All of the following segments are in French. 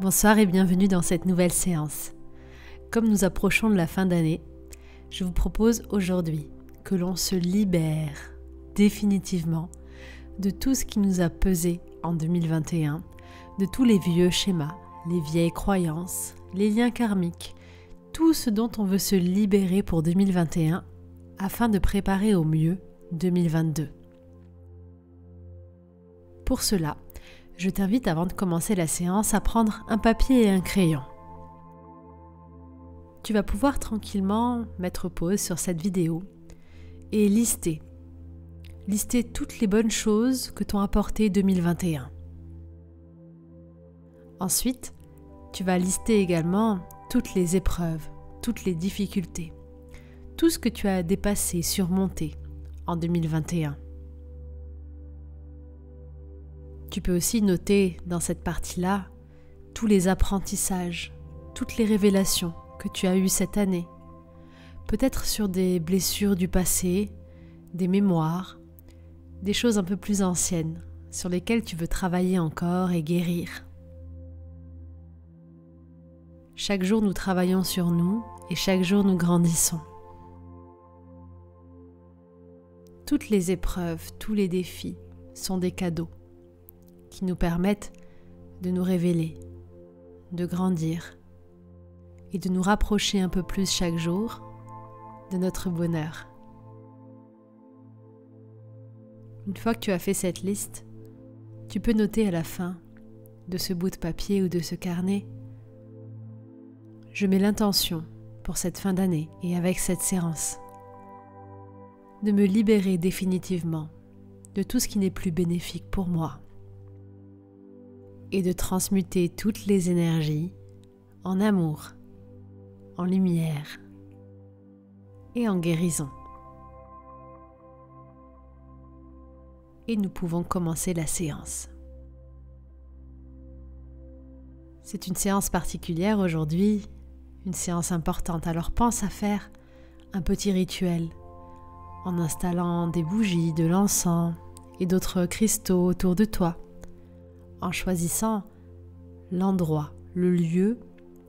Bonsoir et bienvenue dans cette nouvelle séance. Comme nous approchons de la fin d'année, je vous propose aujourd'hui que l'on se libère définitivement de tout ce qui nous a pesé en 2021, de tous les vieux schémas, les vieilles croyances, les liens karmiques, tout ce dont on veut se libérer pour 2021 afin de préparer au mieux 2022. Pour cela, je t'invite avant de commencer la séance à prendre un papier et un crayon. Tu vas pouvoir tranquillement mettre pause sur cette vidéo et lister toutes les bonnes choses que t'ont apporté 2021. Ensuite, tu vas lister également toutes les épreuves, toutes les difficultés, tout ce que tu as dépassé, surmonté en 2021. Tu peux aussi noter dans cette partie-là tous les apprentissages, toutes les révélations que tu as eues cette année. Peut-être sur des blessures du passé, des mémoires, des choses un peu plus anciennes sur lesquelles tu veux travailler encore et guérir. Chaque jour, nous travaillons sur nous et chaque jour, nous grandissons. Toutes les épreuves, tous les défis sont des cadeaux qui nous permettent de nous révéler, de grandir et de nous rapprocher un peu plus chaque jour de notre bonheur. Une fois que tu as fait cette liste, tu peux noter à la fin de ce bout de papier ou de ce carnet: je mets l'intention pour cette fin d'année et avec cette séance de me libérer définitivement de tout ce qui n'est plus bénéfique pour moi et de transmuter toutes les énergies en amour, en lumière et en guérison. Et nous pouvons commencer la séance. C'est une séance particulière aujourd'hui, une séance importante, alors pense à faire un petit rituel en installant des bougies, de l'encens et d'autres cristaux autour de toi, en choisissant l'endroit, le lieu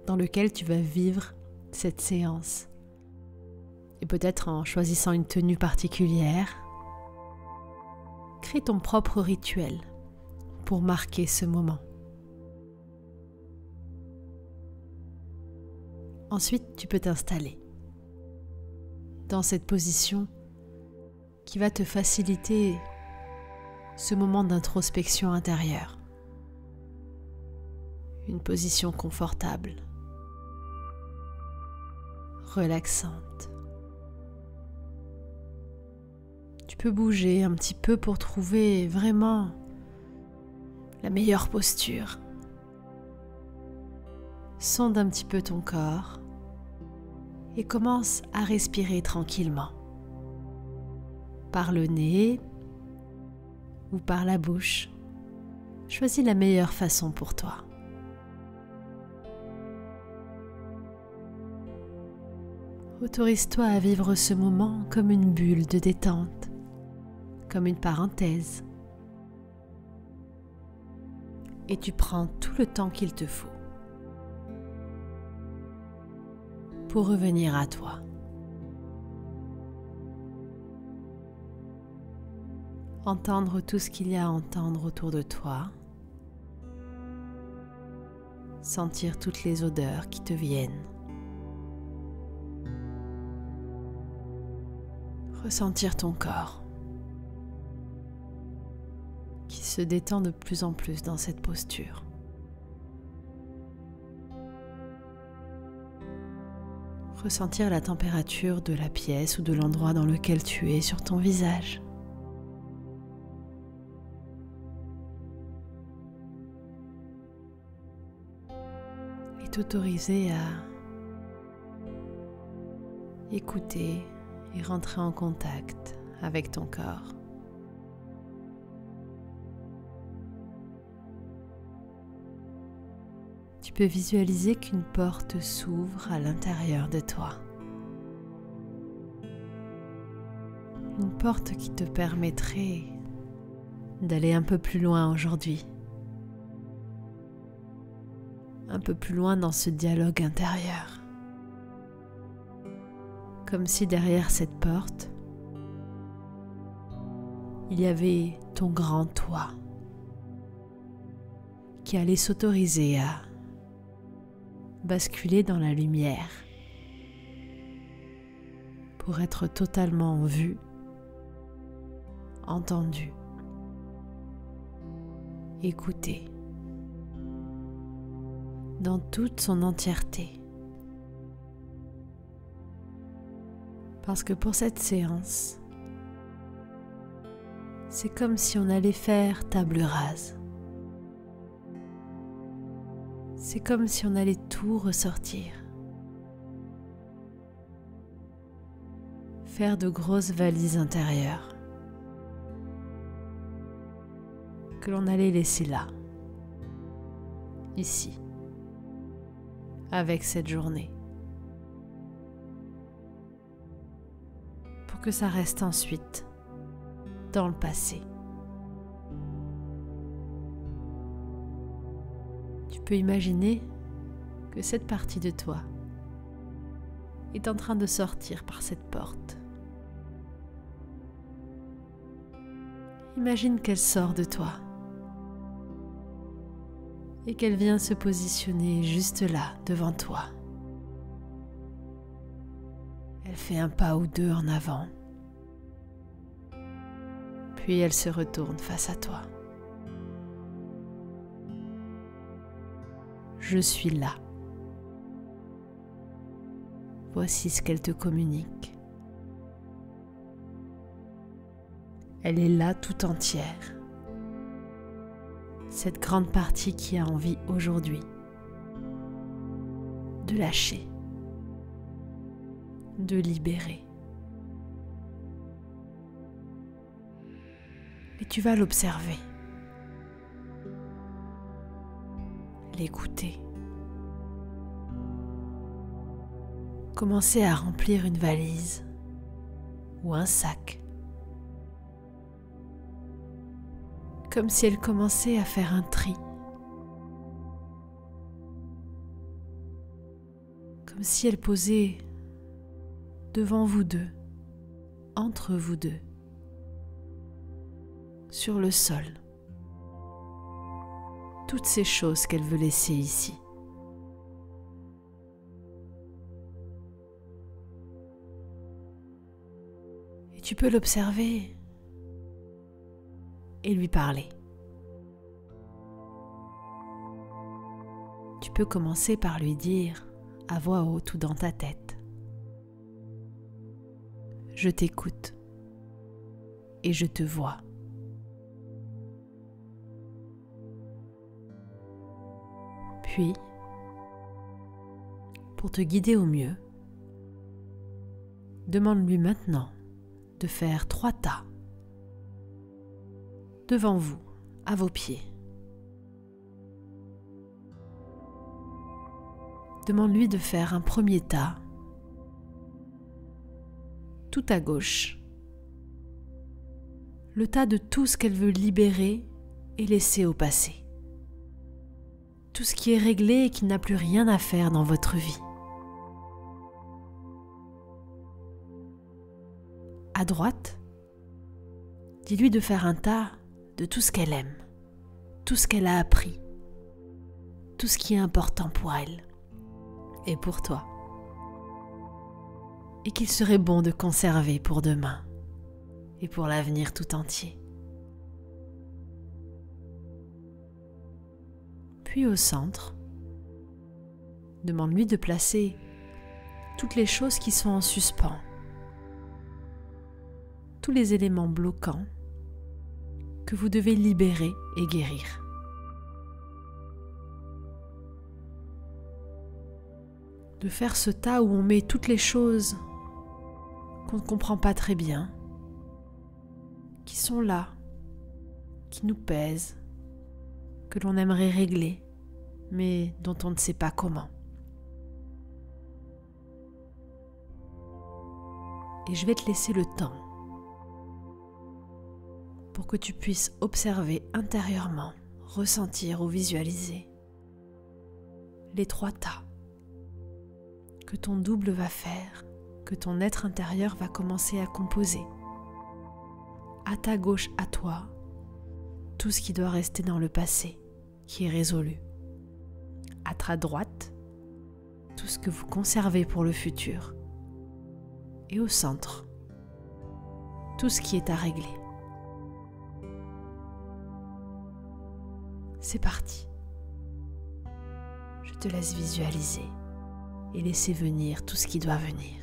dans lequel tu vas vivre cette séance. Et peut-être en choisissant une tenue particulière, crée ton propre rituel pour marquer ce moment. Ensuite, tu peux t'installer dans cette position qui va te faciliter ce moment d'introspection intérieure. Une position confortable, relaxante. Tu peux bouger un petit peu pour trouver vraiment la meilleure posture. Sonde un petit peu ton corps et commence à respirer tranquillement. Par le nez ou par la bouche. Choisis la meilleure façon pour toi. Autorise-toi à vivre ce moment comme une bulle de détente, comme une parenthèse. Et tu prends tout le temps qu'il te faut pour revenir à toi. Entendre tout ce qu'il y a à entendre autour de toi. Sentir toutes les odeurs qui te viennent. Ressentir ton corps qui se détend de plus en plus dans cette posture. Ressentir la température de la pièce ou de l'endroit dans lequel tu es sur ton visage. Et t'autoriser à écouter et rentrer en contact avec ton corps. Tu peux visualiser qu'une porte s'ouvre à l'intérieur de toi. Une porte qui te permettrait d'aller un peu plus loin aujourd'hui, un peu plus loin dans ce dialogue intérieur. Comme si derrière cette porte, il y avait ton grand toi qui allait s'autoriser à basculer dans la lumière pour être totalement vu, entendu, écouté dans toute son entièreté. Parce que pour cette séance, c'est comme si on allait faire table rase. C'est comme si on allait tout ressortir. Faire de grosses valises intérieures que l'on allait laisser là, ici, avec cette journée, pour que ça reste ensuite dans le passé. Tu peux imaginer que cette partie de toi est en train de sortir par cette porte. Imagine qu'elle sort de toi et qu'elle vient se positionner juste là, devant toi. Elle fait un pas ou deux en avant, puis elle se retourne face à toi. Je suis là. Voici ce qu'elle te communique. Elle est là tout entière. Cette grande partie qui a envie aujourd'hui de lâcher, de libérer. Et tu vas l'observer, l'écouter, commencer à remplir une valise ou un sac, comme si elle commençait à faire un tri, comme si elle posait devant vous deux, entre vous deux, sur le sol, toutes ces choses qu'elle veut laisser ici. Et tu peux l'observer et lui parler. Tu peux commencer par lui dire à voix haute ou dans ta tête: je t'écoute et je te vois. Puis, pour te guider au mieux, demande-lui maintenant de faire 3 tas devant vous, à vos pieds. Demande-lui de faire un premier tas tout à gauche, le tas de tout ce qu'elle veut libérer et laisser au passé. Tout ce qui est réglé et qui n'a plus rien à faire dans votre vie. À droite, dis-lui de faire un tas de tout ce qu'elle aime, tout ce qu'elle a appris, tout ce qui est important pour elle et pour toi, et qu'il serait bon de conserver pour demain et pour l'avenir tout entier. Puis au centre, demande-lui de placer toutes les choses qui sont en suspens, tous les éléments bloquants que vous devez libérer et guérir. De faire ce tas où on met toutes les choses qu'on ne comprend pas très bien, qui sont là, qui nous pèsent, que l'on aimerait régler, mais dont on ne sait pas comment. Et je vais te laisser le temps pour que tu puisses observer intérieurement, ressentir ou visualiser les 3 tas que ton double va faire, que ton être intérieur va commencer à composer. À ta gauche, à toi, tout ce qui doit rester dans le passé, qui est résolu. À ta droite, tout ce que vous conservez pour le futur. Et au centre, tout ce qui est à régler. C'est parti. Je te laisse visualiser et laisser venir tout ce qui doit venir.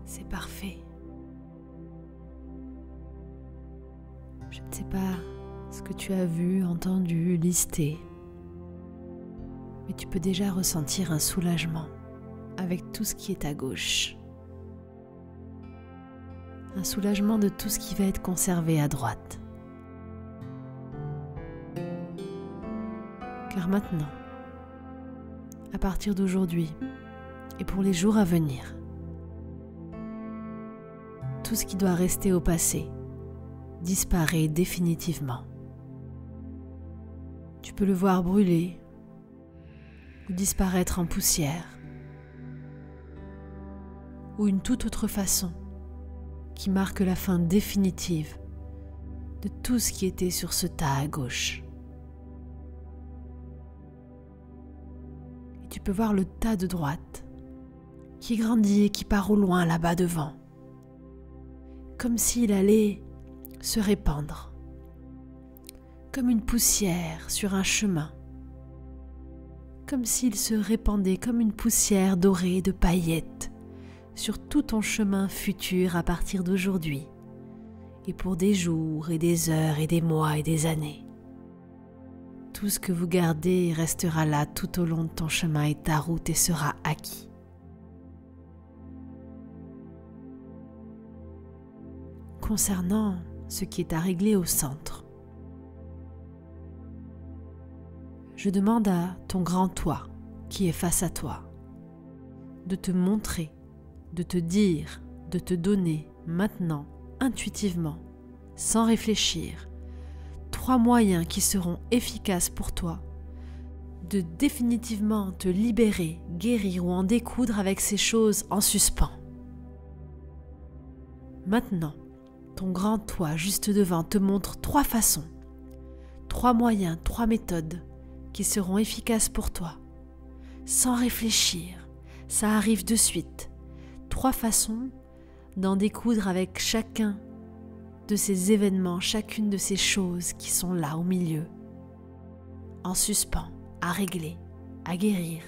C'est parfait. Je ne sais pas ce que tu as vu, entendu, listé, mais tu peux déjà ressentir un soulagement avec tout ce qui est à gauche. Un soulagement de tout ce qui va être conservé à droite. Car maintenant, à partir d'aujourd'hui et pour les jours à venir, tout ce qui doit rester au passé disparaît définitivement. Tu peux le voir brûler ou disparaître en poussière ou une toute autre façon qui marque la fin définitive de tout ce qui était sur ce tas à gauche. Et tu peux voir le tas de droite qui grandit et qui part au loin là-bas devant, comme s'il allait se répandre, comme une poussière sur un chemin, comme s'il se répandait comme une poussière dorée de paillettes sur tout ton chemin futur à partir d'aujourd'hui, et pour des jours et des heures et des mois et des années. Tout ce que vous gardez restera là tout au long de ton chemin et ta route et sera acquis. Concernant ce qui est à régler au centre, je demande à ton grand toi qui est face à toi de te montrer, de te dire, de te donner maintenant, intuitivement, sans réfléchir, 3 moyens qui seront efficaces pour toi de définitivement te libérer, guérir ou en découdre avec ces choses en suspens. Maintenant, ton grand toi juste devant te montre 3 façons, 3 moyens, 3 méthodes qui seront efficaces pour toi. Sans réfléchir, ça arrive de suite. 3 façons d'en découdre avec chacun de ces événements, chacune de ces choses qui sont là au milieu, en suspens, à régler, à guérir,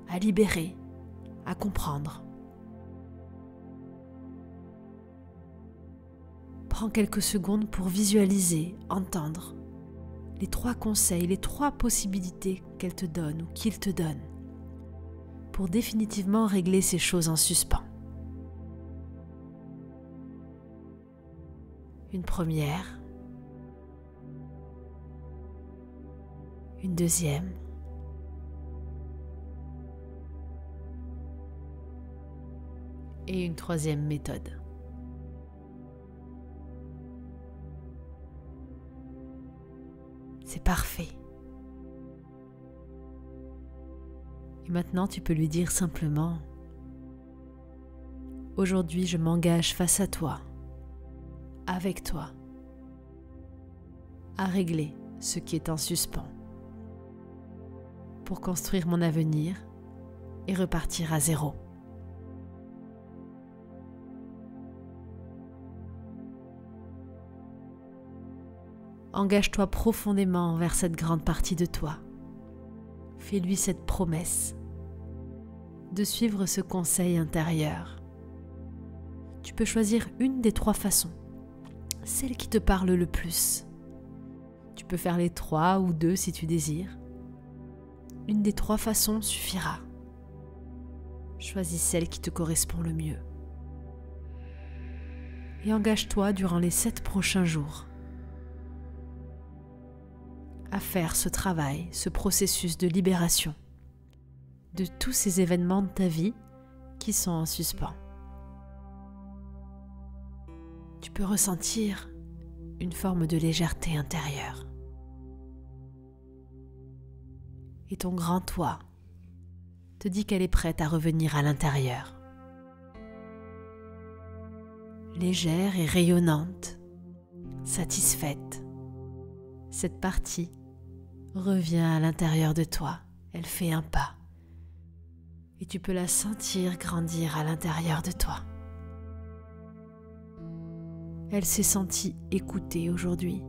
à libérer, à comprendre. Prends quelques secondes pour visualiser, entendre les 3 conseils, les 3 possibilités qu'elle te donne ou qu'il te donne pour définitivement régler ces choses en suspens. Une première, une deuxième, et une troisième méthode. C'est parfait. Et maintenant, tu peux lui dire simplement: aujourd'hui, je m'engage face à toi, avec toi, à régler ce qui est en suspens, pour construire mon avenir et repartir à zéro. Engage-toi profondément envers cette grande partie de toi. Fais-lui cette promesse de suivre ce conseil intérieur. Tu peux choisir une des 3 façons, celle qui te parle le plus. Tu peux faire les 3 ou 2 si tu désires. Une des 3 façons suffira. Choisis celle qui te correspond le mieux. Et engage-toi durant les 7 prochains jours à faire ce travail, ce processus de libération de tous ces événements de ta vie qui sont en suspens. Tu peux ressentir une forme de légèreté intérieure. Et ton grand toi te dit qu'elle est prête à revenir à l'intérieur. Légère et rayonnante, satisfaite, cette partie revient à l'intérieur de toi. Elle fait un pas. Et tu peux la sentir grandir à l'intérieur de toi. Elle s'est sentie écoutée aujourd'hui.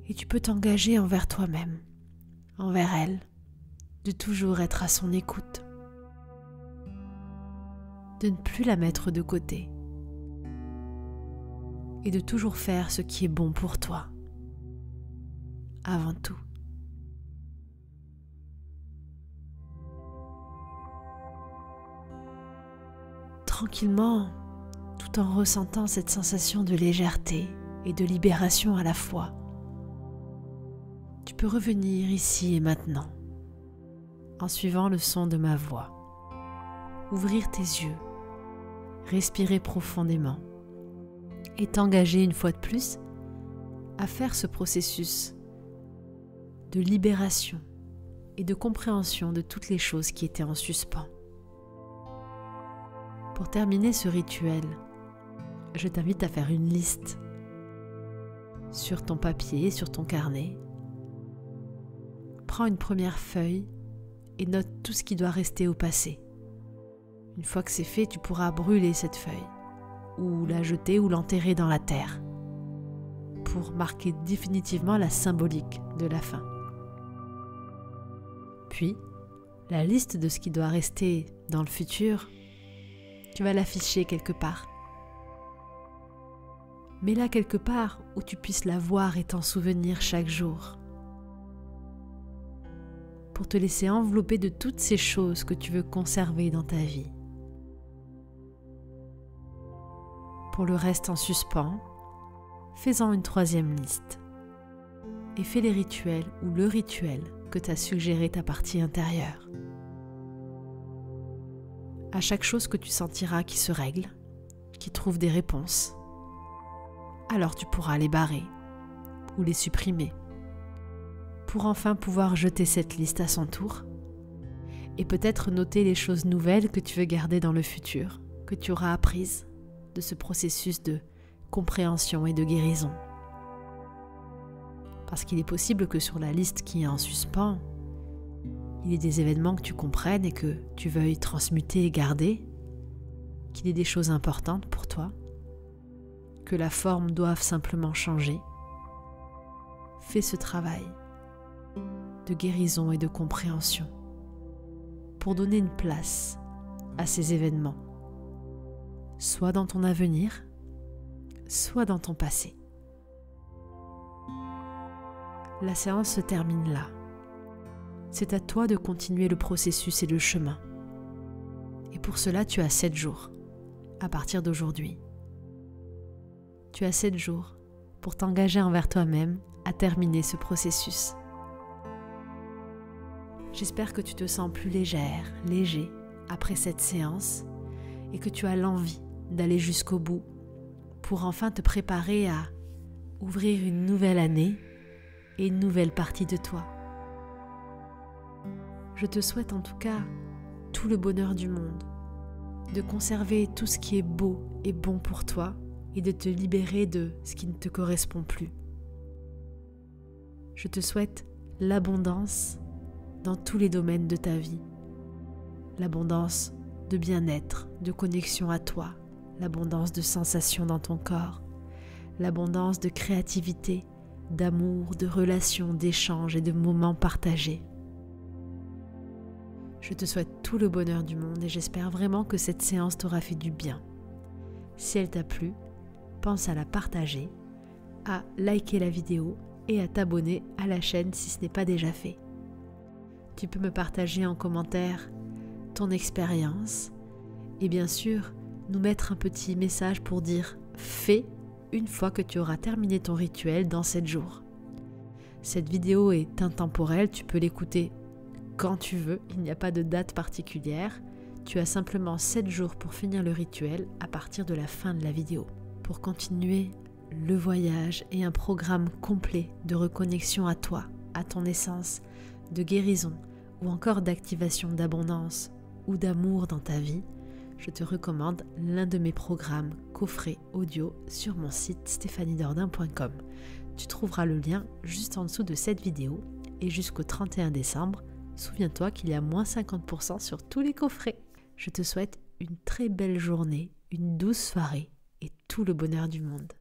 Et tu peux t'engager envers toi-même, envers elle, de toujours être à son écoute, de ne plus la mettre de côté et de toujours faire ce qui est bon pour toi, avant tout. Tranquillement, tout en ressentant cette sensation de légèreté et de libération à la fois, tu peux revenir ici et maintenant, en suivant le son de ma voix. Ouvrir tes yeux, respirer profondément et t'engager une fois de plus à faire ce processus de libération et de compréhension de toutes les choses qui étaient en suspens. Pour terminer ce rituel, je t'invite à faire une liste sur ton papier, sur ton carnet. Prends une première feuille et note tout ce qui doit rester au passé. Une fois que c'est fait, tu pourras brûler cette feuille, ou la jeter ou l'enterrer dans la terre, pour marquer définitivement la symbolique de la fin. Puis, la liste de ce qui doit rester dans le futur, tu vas l'afficher quelque part. Mets-la quelque part où tu puisses la voir et t'en souvenir chaque jour, pour te laisser envelopper de toutes ces choses que tu veux conserver dans ta vie. Pour le reste en suspens, fais-en une 3e liste et fais les rituels ou le rituel que t'a suggéré ta partie intérieure. À chaque chose que tu sentiras qui se règle, qui trouve des réponses, alors tu pourras les barrer ou les supprimer pour enfin pouvoir jeter cette liste à son tour et peut-être noter les choses nouvelles que tu veux garder dans le futur, que tu auras apprises de ce processus de compréhension et de guérison. Parce qu'il est possible que sur la liste qui est en suspens, il y ait des événements que tu comprennes et que tu veuilles transmuter et garder, qu'il y ait des choses importantes pour toi, que la forme doive simplement changer. Fais ce travail de guérison et de compréhension pour donner une place à ces événements, soit dans ton avenir, soit dans ton passé. La séance se termine là. C'est à toi de continuer le processus et le chemin. Et pour cela, tu as 7 jours, à partir d'aujourd'hui. Tu as 7 jours pour t'engager envers toi-même à terminer ce processus. J'espère que tu te sens plus légère, léger après cette séance et que tu as l'envie d'aller jusqu'au bout pour enfin te préparer à ouvrir une nouvelle année et une nouvelle partie de toi. Je te souhaite en tout cas tout le bonheur du monde, de conserver tout ce qui est beau et bon pour toi et de te libérer de ce qui ne te correspond plus. Je te souhaite l'abondance dans tous les domaines de ta vie. L'abondance de bien-être, de connexion à toi, l'abondance de sensations dans ton corps, l'abondance de créativité, d'amour, de relations, d'échanges et de moments partagés. Je te souhaite tout le bonheur du monde et j'espère vraiment que cette séance t'aura fait du bien. Si elle t'a plu, pense à la partager, à liker la vidéo et à t'abonner à la chaîne si ce n'est pas déjà fait. Tu peux me partager en commentaire ton expérience et bien sûr nous mettre un petit message pour dire « fais » une fois que tu auras terminé ton rituel dans 7 jours. Cette vidéo est intemporelle, tu peux l'écouter quand tu veux, il n'y a pas de date particulière. Tu as simplement 7 jours pour finir le rituel à partir de la fin de la vidéo. Pour continuer le voyage et un programme complet de reconnexion à toi, à ton essence, de guérison ou encore d'activation d'abondance ou d'amour dans ta vie, je te recommande l'un de mes programmes coffrets audio sur mon site stephaniedordain.com. Tu trouveras le lien juste en dessous de cette vidéo et jusqu'au 31 décembre, souviens-toi qu'il y a moins 50% sur tous les coffrets. Je te souhaite une très belle journée, une douce soirée et tout le bonheur du monde.